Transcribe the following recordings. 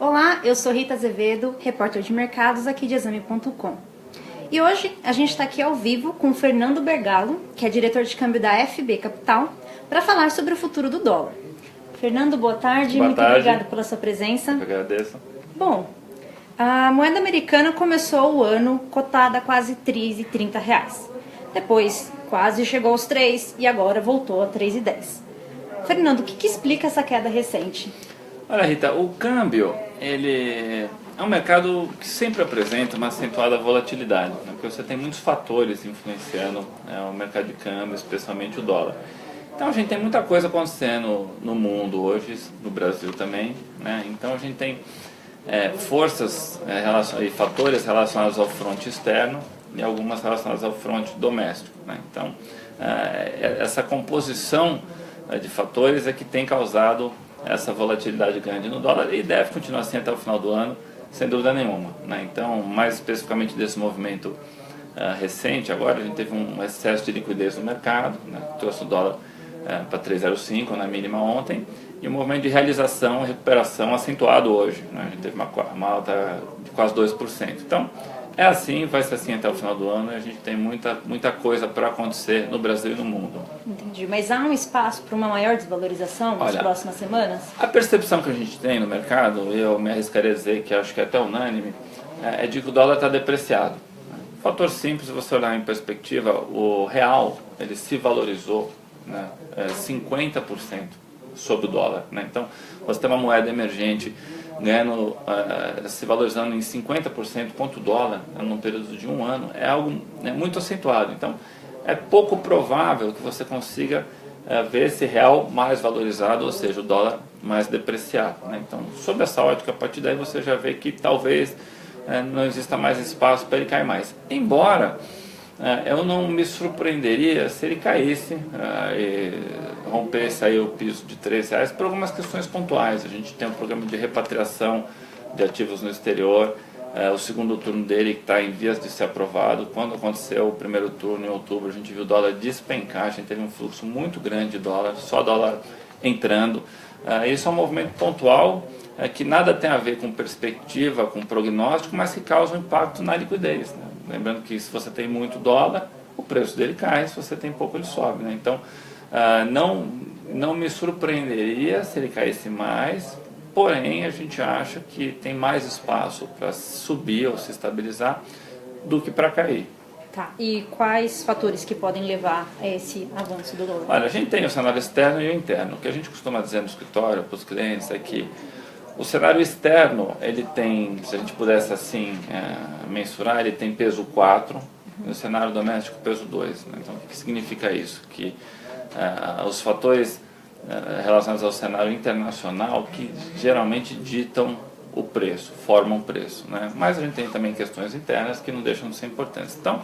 Olá, eu sou Rita Azevedo, repórter de mercados aqui de Exame.com. E hoje a gente está aqui ao vivo com o Fernando Bergalo, que é diretor de câmbio da FB Capital, para falar sobre o futuro do dólar. Fernando, boa tarde. Boa Muito tarde. obrigado pela sua presença. Eu agradeço. Bom, a moeda americana começou o ano cotada a quase R$ 3,30. Depois quase chegou aos 3 e agora voltou a 3,10. Fernando, o que explica essa queda recente? Olha, Rita, o câmbio, ele é um mercado que sempre apresenta uma acentuada volatilidade, né? Porque você tem muitos fatores influenciando o mercado de câmbio, especialmente o dólar. Então a gente tem muita coisa acontecendo no mundo hoje, no Brasil também, né? Então a gente tem forças e fatores relacionados ao fronte externo e algumas relacionadas ao fronte doméstico, né? Então essa composição de fatores é que tem causado essa volatilidade grande no dólar e deve continuar assim até o final do ano, sem dúvida nenhuma, né? Então, mais especificamente desse movimento recente, agora a gente teve um excesso de liquidez no mercado, né? Trouxe o dólar para 3,05 na mínima ontem, e um movimento de realização e recuperação acentuado hoje, né? A gente teve uma alta de quase 2%. Então, é assim, vai ser assim até o final do ano, e a gente tem muita coisa para acontecer no Brasil e no mundo. Entendi, mas há um espaço para uma maior desvalorização nas próximas semanas? A percepção que a gente tem no mercado, eu me arriscaria a dizer que acho que é até unânime, é de que o dólar está depreciado. Fator simples, se você olhar em perspectiva, o real ele se valorizou, né, 50% sobre o dólar, né? Então, você tem uma moeda emergente ganhando, se valorizando em 50% contra o dólar num período de um ano, é algo muito acentuado. Então, é pouco provável que você consiga ver esse real mais valorizado, ou seja, o dólar mais depreciado, né? Então, sob essa ótica, a partir daí você já vê que talvez não exista mais espaço para ele cair mais. Embora eu não me surpreenderia se ele caísse e rompesse aí o piso de R$3 por algumas questões pontuais. A gente tem um programa de repatriação de ativos no exterior, o segundo turno dele está em vias de ser aprovado. Quando aconteceu o primeiro turno em outubro, a gente viu o dólar despencar, a gente teve um fluxo muito grande de dólar, só dólar entrando. Isso é um movimento pontual que nada tem a ver com perspectiva, com prognóstico, mas que causa um impacto na liquidez, né? Lembrando que se você tem muito dólar, o preço dele cai, se você tem pouco ele sobe, né? Então, não me surpreenderia se ele caísse mais, porém a gente acha que tem mais espaço para subir ou se estabilizar do que para cair. Tá. E quais fatores que podem levar a esse avanço do dólar? Olha, a gente tem o cenário externo e o interno. O que a gente costuma dizer no escritório para os clientes é que o cenário externo, ele tem, se a gente pudesse assim mensurar, ele tem peso 4, e o cenário doméstico peso 2, né? Então, o que significa isso? Que os fatores relacionados ao cenário internacional que geralmente ditam o preço, formam o preço, né? Mas a gente tem também questões internas que não deixam de ser importantes. Então,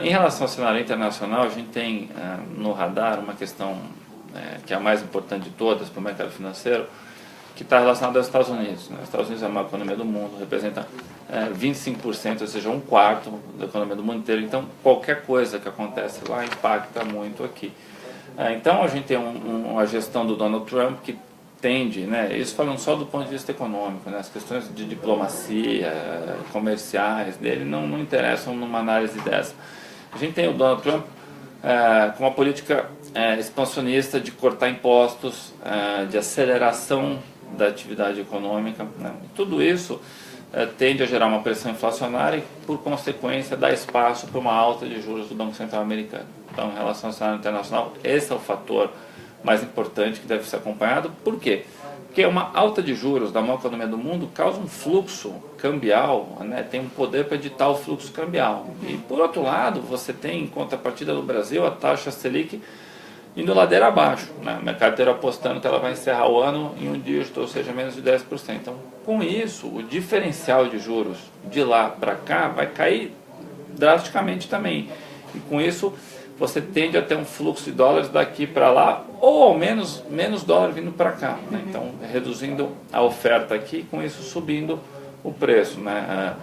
em relação ao cenário internacional, a gente tem no radar uma questão que é a mais importante de todas para o mercado financeiro, que está relacionado aos Estados Unidos, né? Os Estados Unidos é a maior economia do mundo, representa 25%, ou seja, um quarto da economia do mundo inteiro. Então, qualquer coisa que acontece lá impacta muito aqui. Então, a gente tem uma gestão do Donald Trump que tende, né, isso falando só do ponto de vista econômico, né, as questões de diplomacia, comerciais dele não interessam numa análise dessa. A gente tem o Donald Trump com uma política expansionista de cortar impostos, de aceleração da atividade econômica, né? Tudo isso tende a gerar uma pressão inflacionária e, por consequência, dá espaço para uma alta de juros do Banco Central americano. Então, em relação ao cenário internacional, esse é o fator mais importante que deve ser acompanhado. Por quê? Porque uma alta de juros da maior economia do mundo causa um fluxo cambial, né? Tem um poder para editar o fluxo cambial. E, por outro lado, você tem, em contrapartida do Brasil, a taxa Selic indo ladeira abaixo, né? O mercado inteiro apostando que ela vai encerrar o ano em um dígito, ou seja, menos de 10%. Então, com isso, o diferencial de juros de lá para cá vai cair drasticamente também. E com isso, você tende a ter um fluxo de dólares daqui para lá, ou ao menos dólar vindo para cá, né? Então, reduzindo a oferta aqui, com isso subindo o preço, né?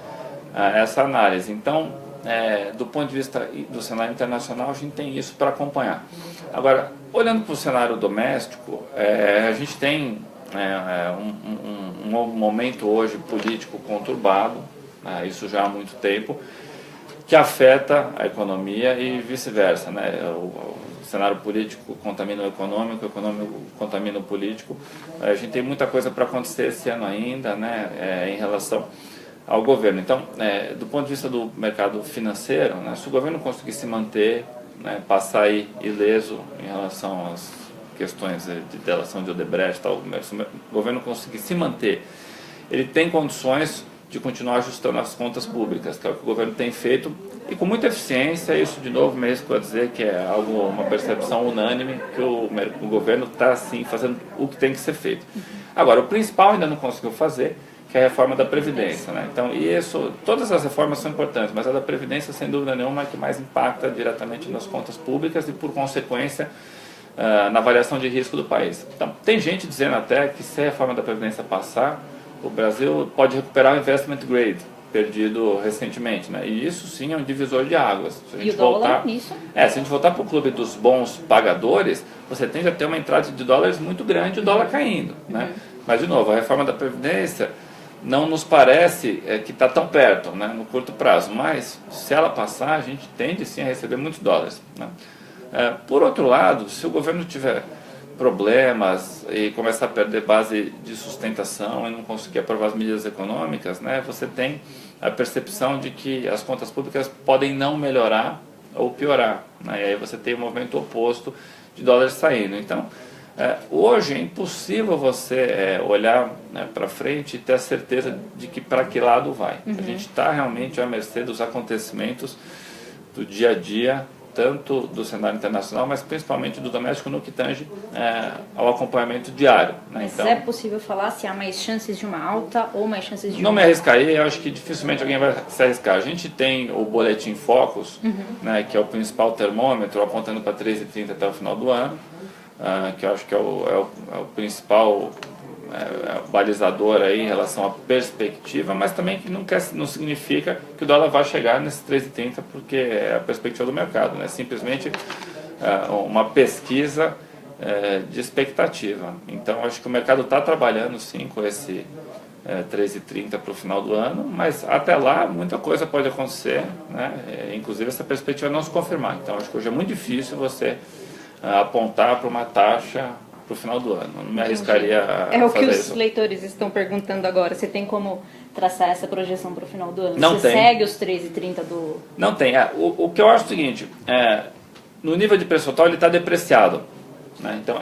Essa análise. Então, do ponto de vista do cenário internacional, a gente tem isso para acompanhar. Agora, olhando para o cenário doméstico, a gente tem um momento hoje político conturbado, né, isso já há muito tempo, que afeta a economia e vice-versa, né? O cenário político contamina o econômico contamina o político. A gente tem muita coisa para acontecer esse ano ainda, né, em relação ao governo. Então, do ponto de vista do mercado financeiro, né, se o governo conseguir se manter, né, passar aí ileso em relação às questões de delação de Odebrecht, tal, se o governo conseguir se manter, ele tem condições de continuar ajustando as contas públicas, que é o que o governo tem feito, e com muita eficiência. Isso, de novo, me arrisco a dizer que é uma percepção unânime, que o governo está, sim, fazendo o que tem que ser feito. Agora, o principal ainda não conseguiu fazer, que é a reforma da Previdência, né? Então, todas as reformas são importantes, mas a da Previdência, sem dúvida nenhuma, é a que mais impacta diretamente nas contas públicas e, por consequência, na avaliação de risco do país. Então, tem gente dizendo até que se a reforma da Previdência passar, o Brasil pode recuperar o investment grade perdido recentemente, né? E isso sim é um divisor de águas. Se a gente e o dólar nisso? se a gente voltar para o clube dos bons pagadores, você tende a ter uma entrada de dólares muito grande e o dólar caindo, né? Mas, de novo, a reforma da Previdência não nos parece que está tão perto, né, no curto prazo, mas se ela passar, a gente tende sim a receber muitos dólares, né? Por outro lado, se o governo tiver problemas e começar a perder base de sustentação e não conseguir aprovar as medidas econômicas, né, você tem a percepção de que as contas públicas podem não melhorar ou piorar, né, e aí você tem o movimento oposto de dólares saindo. Então, hoje é impossível você olhar, né, para frente e ter a certeza de que para que lado vai. A gente está realmente à mercê dos acontecimentos do dia a dia, tanto do cenário internacional, mas principalmente do doméstico no que tange ao acompanhamento diário, né? Mas então, é possível falar se há mais chances de uma alta ou mais chances de não uma... me arriscaria, eu acho que dificilmente alguém vai se arriscar. A gente tem o boletim Focus, né, que é o principal termômetro, apontando para 3,30 até o final do ano, que eu acho que é o principal balizador aí em relação à perspectiva, mas também que não significa que o dólar vai chegar nesses 3,30, porque é a perspectiva do mercado, né? Simplesmente uma pesquisa de expectativa. Então, acho que o mercado está trabalhando sim com esse 3,30 para o final do ano, mas até lá muita coisa pode acontecer, né? Inclusive essa perspectiva não se confirmar. Então, acho que hoje é muito difícil você apontar para uma taxa para o final do ano. Não me arriscaria a fazer isso. É o que os leitores estão perguntando agora. Você tem como traçar essa projeção para o final do ano? Não Você tem. segue os 3,30 do... Não tem. O que eu acho é o seguinte, no nível de preço total ele está depreciado, né? Então,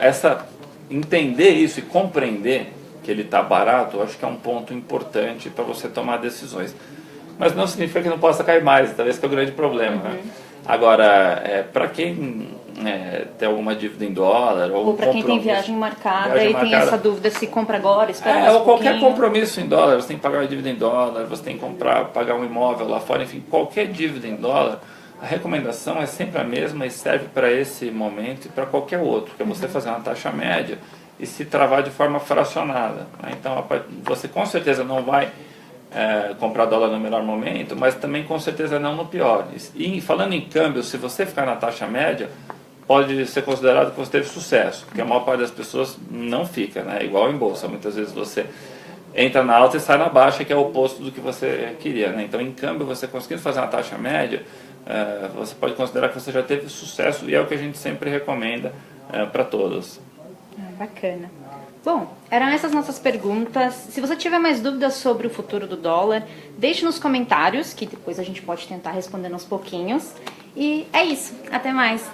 entender isso e compreender que ele está barato, eu acho que é um ponto importante para você tomar decisões. Mas não significa que não possa cair mais, talvez que é o grande problema, né? Agora, para quem tem alguma dívida em dólar... Ou para quem tem viagem marcada tem essa dúvida se compra agora, espera mais ou qualquer pouquinho. compromisso em dólar, você tem que pagar uma dívida em dólar, você tem que pagar um imóvel lá fora, enfim, qualquer dívida em dólar, a recomendação é sempre a mesma e serve para esse momento e para qualquer outro, que é você fazer uma taxa média e se travar de forma fracionada, né? Então, você com certeza não vai comprar dólar no melhor momento, mas também com certeza não no pior. E falando em câmbio, se você ficar na taxa média, pode ser considerado que você teve sucesso, porque a maior parte das pessoas não fica, né? Igual em bolsa, muitas vezes você entra na alta e sai na baixa, que é o oposto do que você queria, né? Então, em câmbio, você conseguindo fazer uma taxa média, você pode considerar que você já teve sucesso, e é o que a gente sempre recomenda para todos. Bacana. Bom, eram essas nossas perguntas. Se você tiver mais dúvidas sobre o futuro do dólar, deixe nos comentários, que depois a gente pode tentar responder uns pouquinhos. E é isso. Até mais.